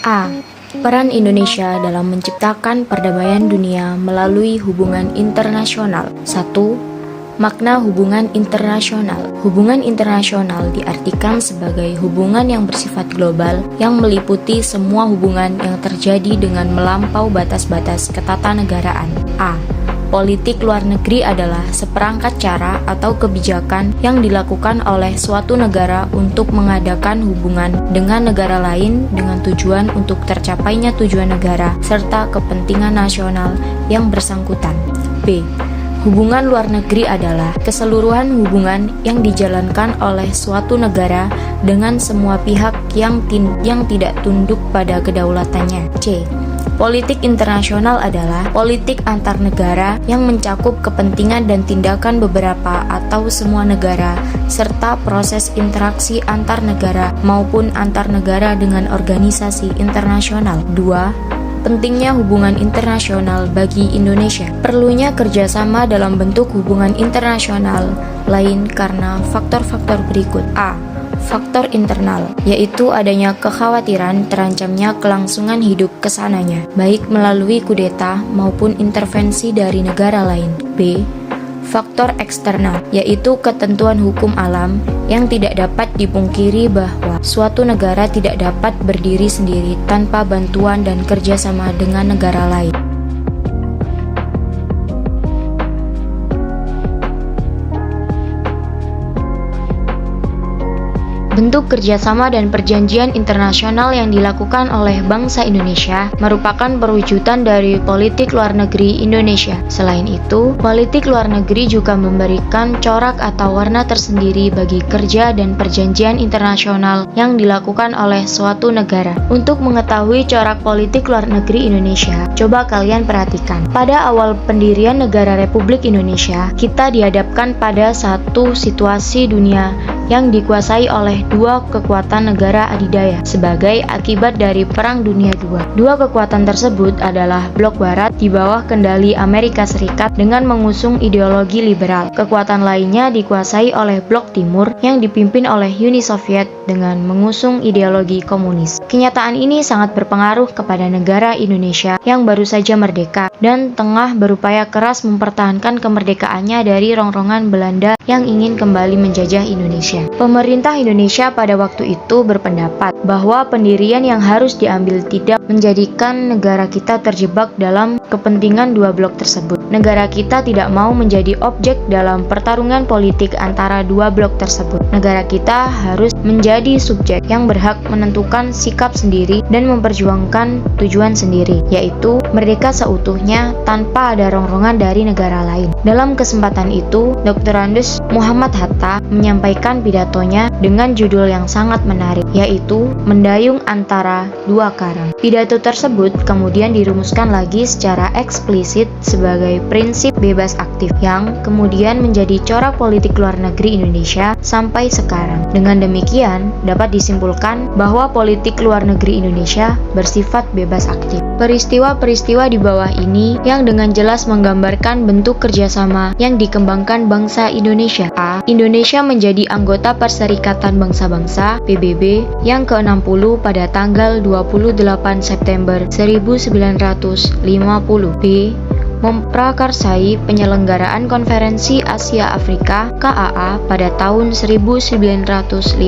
A. Peran Indonesia dalam menciptakan perdamaian dunia melalui hubungan internasional. 1. Makna hubungan internasional. Hubungan internasional diartikan sebagai hubungan yang bersifat global yang meliputi semua hubungan yang terjadi dengan melampau batas-batas ketatanegaraan. A. Politik luar negeri adalah seperangkat cara atau kebijakan yang dilakukan oleh suatu negara untuk mengadakan hubungan dengan negara lain dengan tujuan untuk tercapainya tujuan negara serta kepentingan nasional yang bersangkutan. B. Hubungan luar negeri adalah keseluruhan hubungan yang dijalankan oleh suatu negara dengan semua pihak yang tidak tunduk pada kedaulatannya. C. Politik internasional adalah politik antar negara yang mencakup kepentingan dan tindakan beberapa atau semua negara, serta proses interaksi antar negara maupun antar negara dengan organisasi internasional. 2. Pentingnya hubungan internasional bagi Indonesia. Perlunya kerjasama dalam bentuk hubungan internasional lain karena faktor-faktor berikut. A. Faktor internal, yaitu adanya kekhawatiran terancamnya kelangsungan hidup kesananya, baik melalui kudeta maupun intervensi dari negara lain. B. Faktor eksternal, yaitu ketentuan hukum alam yang tidak dapat dipungkiri bahwa suatu negara tidak dapat berdiri sendiri tanpa bantuan dan kerjasama dengan negara lain. Bentuk kerjasama dan perjanjian internasional yang dilakukan oleh bangsa Indonesia merupakan perwujudan dari politik luar negeri Indonesia. Selain itu, politik luar negeri juga memberikan corak atau warna tersendiri bagi kerja dan perjanjian internasional yang dilakukan oleh suatu negara. Untuk mengetahui corak politik luar negeri Indonesia, coba kalian perhatikan. Pada awal pendirian negara Republik Indonesia, kita dihadapkan pada satu situasi dunia yang dikuasai oleh dua kekuatan negara adidaya sebagai akibat dari Perang Dunia II. Dua kekuatan tersebut adalah Blok Barat di bawah kendali Amerika Serikat dengan mengusung ideologi liberal. Kekuatan lainnya dikuasai oleh Blok Timur yang dipimpin oleh Uni Soviet dengan mengusung ideologi komunis. Kenyataan ini sangat berpengaruh kepada negara Indonesia yang baru saja merdeka dan tengah berupaya keras mempertahankan kemerdekaannya dari rongrongan Belanda yang ingin kembali menjajah Indonesia. Pemerintah Indonesia pada waktu itu berpendapat bahwa pendirian yang harus diambil tidak menjadikan negara kita terjebak dalam kepentingan dua blok tersebut. Negara kita tidak mau menjadi objek dalam pertarungan politik antara dua blok tersebut. Negara kita harus menjadi subjek yang berhak menentukan sikap sendiri dan memperjuangkan tujuan sendiri, yaitu merdeka seutuhnya tanpa ada rongrongan dari negara lain. Dalam kesempatan itu, Dr. Andes Muhammad Hatta menyampaikan pidatonya dengan judul yang sangat menarik, yaitu Mendayung Antara Dua Karang. Pidato tersebut kemudian dirumuskan lagi secara eksplisit sebagai prinsip bebas aktif yang kemudian menjadi corak politik luar negeri Indonesia sampai sekarang. Dengan demikian, dapat disimpulkan bahwa politik luar negeri Indonesia bersifat bebas aktif. Peristiwa-peristiwa di bawah ini yang dengan jelas menggambarkan bentuk kerjasama yang dikembangkan bangsa Indonesia. A. Indonesia menjadi anggota Perserikatan Bangsa-Bangsa PBB yang ke-60 pada tanggal 28 September 1950. B. Memprakarsai penyelenggaraan Konferensi Asia Afrika KAA pada tahun 1955.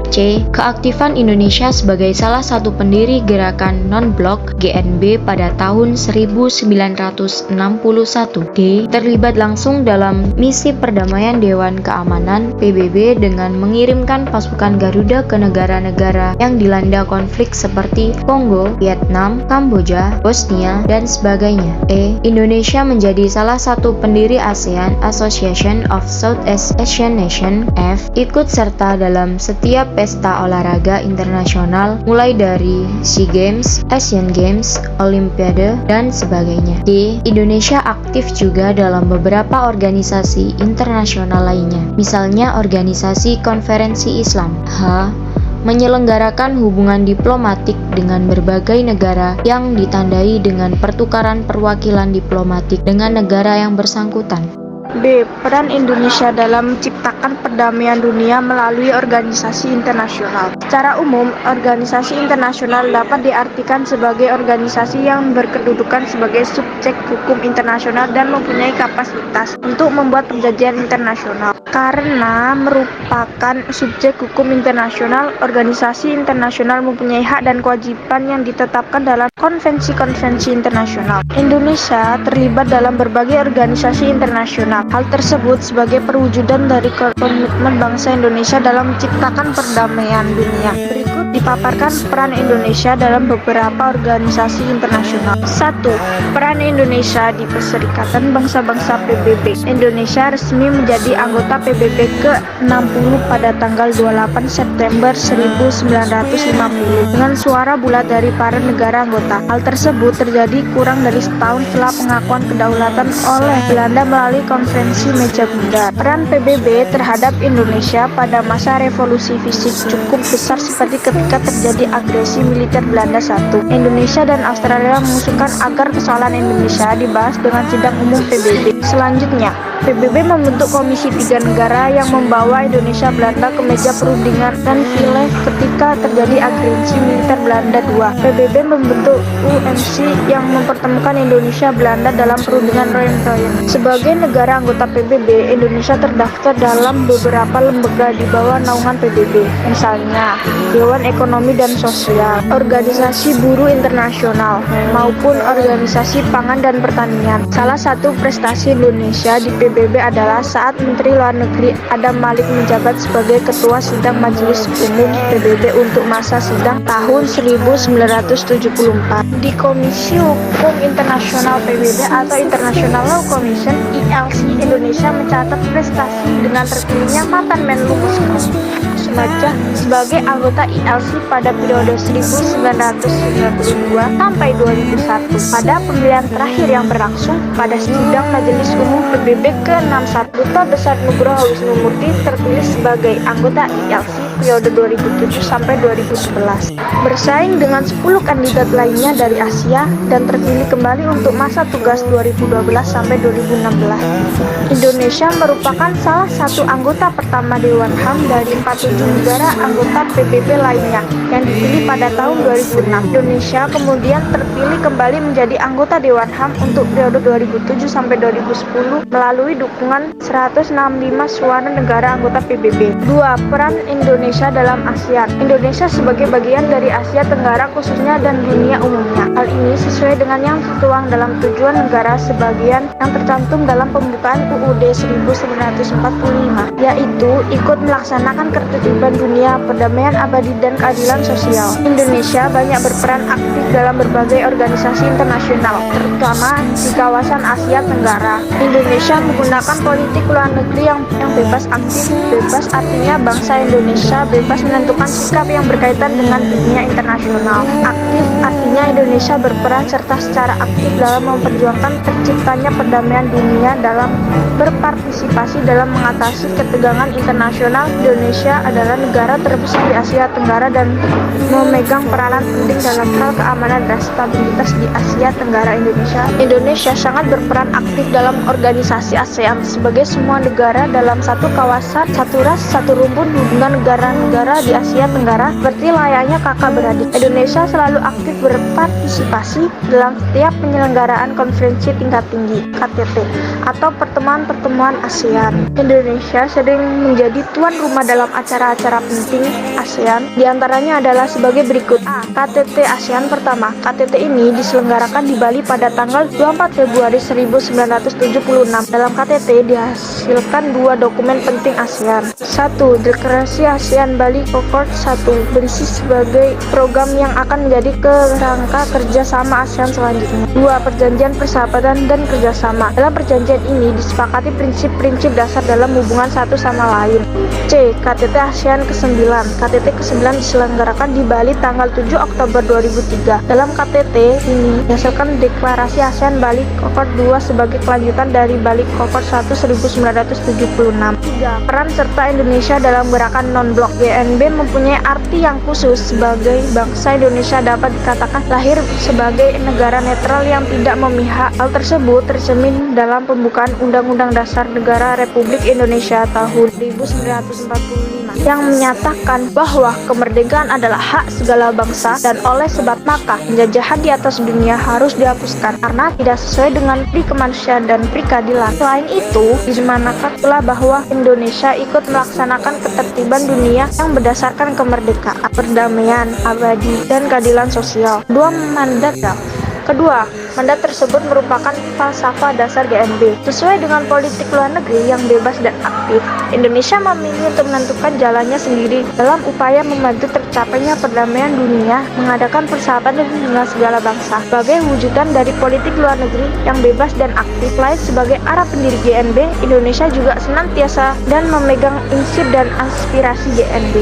C. Keaktifan Indonesia sebagai salah satu pendiri gerakan non-blok GNB pada tahun 1961. D. Terlibat langsung dalam misi perdamaian Dewan Keamanan PBB dengan mengirimkan pasukan Garuda ke negara-negara yang dilanda konflik seperti Kongo, Vietnam, Kamboja, Bosnia, dan sebagainya. E. Indonesia menjadi salah satu pendiri ASEAN Association of Southeast Asian Nations. F. Ikut serta dalam setiap pesta olahraga internasional mulai dari SEA Games, Asian Games, Olimpiade, dan sebagainya. D. Indonesia aktif juga dalam beberapa organisasi internasional lainnya, misalnya Organisasi Konferensi Islam. H. Menyelenggarakan hubungan diplomatik dengan berbagai negara yang ditandai dengan pertukaran perwakilan diplomatik dengan negara yang bersangkutan. B. Peran Indonesia dalam menciptakan perdamaian dunia melalui organisasi internasional. Secara umum, organisasi internasional dapat diartikan sebagai organisasi yang berkedudukan sebagai subjek hukum internasional dan mempunyai kapasitas untuk membuat perjanjian internasional. Karena merupakan subjek hukum internasional, organisasi internasional mempunyai hak dan kewajiban yang ditetapkan dalam konvensi-konvensi internasional. Indonesia terlibat dalam berbagai organisasi internasional. Hal tersebut sebagai perwujudan dari komitmen bangsa Indonesia dalam menciptakan perdamaian dunia. Berikut dipaparkan peran Indonesia dalam beberapa organisasi internasional. 1. Peran Indonesia di Perserikatan Bangsa-Bangsa PBB. Indonesia resmi menjadi anggota PBB ke-60 pada tanggal 28 September 1950 dengan suara bulat dari para negara anggota. Hal tersebut terjadi kurang dari setahun setelah pengakuan kedaulatan oleh Belanda melalui Konferensi Meja Bundar. Peran PBB terhadap Indonesia pada masa revolusi fisik cukup besar seperti ketika terjadi agresi militer Belanda I. Indonesia dan Australia mengusulkan agar persoalan Indonesia dibahas dengan sidang umum PBB. Selanjutnya, PBB membentuk Komisi 3 negara yang membawa Indonesia Belanda ke meja perundingan dan pilih ketika terjadi agresi militer Belanda II. PBB membentuk UNC yang mempertemukan Indonesia Belanda dalam perundingan Royan-Royan. Sebagai negara anggota PBB, Indonesia terdaftar dalam beberapa lembaga di bawah naungan PBB, misalnya Dewan Ekonomi dan Sosial, Organisasi Buruh Internasional, maupun Organisasi Pangan dan Pertanian. Salah satu prestasi Indonesia di PBB adalah saat Menteri Luar Negeri Adam Malik menjabat sebagai Ketua Sidang Majelis Umum PBB untuk masa sidang tahun 1974. Di Komisi Hukum Internasional PBB atau International Law Commission (ILC), Indonesia mencatat prestasi dengan terpilihnya mantan Menlu Muslimah sebagai anggota ILC pada periode 1992 sampai 2001. Pada pemilihan terakhir yang berlangsung pada sidang Majelis Umum PBB ke-61, Duta Besar Nugroho Wisnumurti terpilih sebagai anggota ILC periode 2007 sampai 2011. Bersaing dengan 10 kandidat lainnya dari Asia dan terpilih kembali untuk masa tugas 2012 sampai 2016. Indonesia merupakan salah satu anggota pertama Dewan HAM dari 47 negara anggota PBB lainnya yang dipilih pada tahun 2006. Indonesia kemudian terpilih kembali menjadi anggota Dewan HAM untuk periode 2007 sampai 2010 melalui dukungan 165 suara negara anggota PBB. 2. Peran Indonesia dalam ASEAN. Indonesia sebagai bagian dari Asia Tenggara khususnya dan dunia umumnya. Hal ini sesuai dengan yang tertuang dalam tujuan negara sebagian yang tercantum dalam pembukaan UUD 1945, yaitu ikut melaksanakan ketertiban dunia, perdamaian abadi dan keadilan sosial. Indonesia banyak berperan aktif dalam berbagai organisasi internasional, terutama di kawasan Asia Tenggara. Indonesia menggunakan politik luar negeri yang bebas aktif. Bebas artinya bangsa Indonesia bebas menentukan sikap yang berkaitan dengan dunia internasional. Aktif artinya Indonesia berperan serta secara aktif dalam memperjuangkan terciptanya perdamaian dunia dalam berpartisipasi dalam mengatasi ketegangan internasional. Indonesia adalah negara terbesar di Asia Tenggara dan memegang peranan penting dalam hal keamanan dan stabilitas di Asia Tenggara. Indonesia sangat berperan aktif dalam organisasi ASEAN sebagai semua negara dalam satu kawasan, satu ras, satu rumpun hubungan negara-negara di Asia Tenggara seperti layaknya kakak beradik. Indonesia selalu aktif berpartisipasi dalam setiap penyelenggaraan konferensi tingkat tinggi (KTT) atau pertemuan-pertemuan ASEAN. Indonesia sering menjadi tuan rumah dalam acara-acara penting ASEAN. Di antaranya adalah sebagai berikut. A. KTT ASEAN pertama. KTT ini diselenggarakan di Bali pada tanggal 24 Februari 1976. Dalam KTT dihasilkan dua dokumen penting ASEAN. 1. Deklarasi ASEAN Bali Concord 1 berisi sebagai program yang akan menjadi kerangka kerjasama ASEAN selanjutnya. 2. Perjanjian persahabatan dan kerjasama. Dalam perjanjian ini disepakati prinsip-prinsip dasar dalam hubungan satu sama lain. C. KTT ASEAN ke-9. KTT ke-9 diselenggarakan di Bali tanggal 7 Oktober 2003. Dalam KTT ini dihasilkan deklarasi ASEAN Bali Concord 2 sebagai kelanjutan dari Bali Concord 1 1976. 3. Peran serta Indonesia dalam gerakan non-blok blok. GNB mempunyai arti yang khusus. Sebagai bangsa Indonesia dapat dikatakan lahir sebagai negara netral yang tidak memihak. Hal tersebut tercermin dalam pembukaan Undang-Undang Dasar Negara Republik Indonesia tahun 1945 yang menyatakan bahwa kemerdekaan adalah hak segala bangsa dan oleh sebab maka penjajahan di atas dunia harus dihapuskan karena tidak sesuai dengan pri kemanusiaan dan pri keadilan. Selain itu, disematkan pula bahwa Indonesia ikut melaksanakan ketertiban dunia yang berdasarkan kemerdekaan, perdamaian, abadi, dan keadilan sosial. Kedua, mandat tersebut merupakan falsafah dasar GNB. Sesuai dengan politik luar negeri yang bebas dan aktif, Indonesia memilih untuk menentukan jalannya sendiri dalam upaya membantu tercapainya perdamaian dunia, mengadakan persahabatan dengan segala bangsa. Sebagai wujudan dari politik luar negeri yang bebas dan aktif, lain sebagai arah pendiri GNB, Indonesia juga senantiasa dan memegang prinsip dan aspirasi GNB.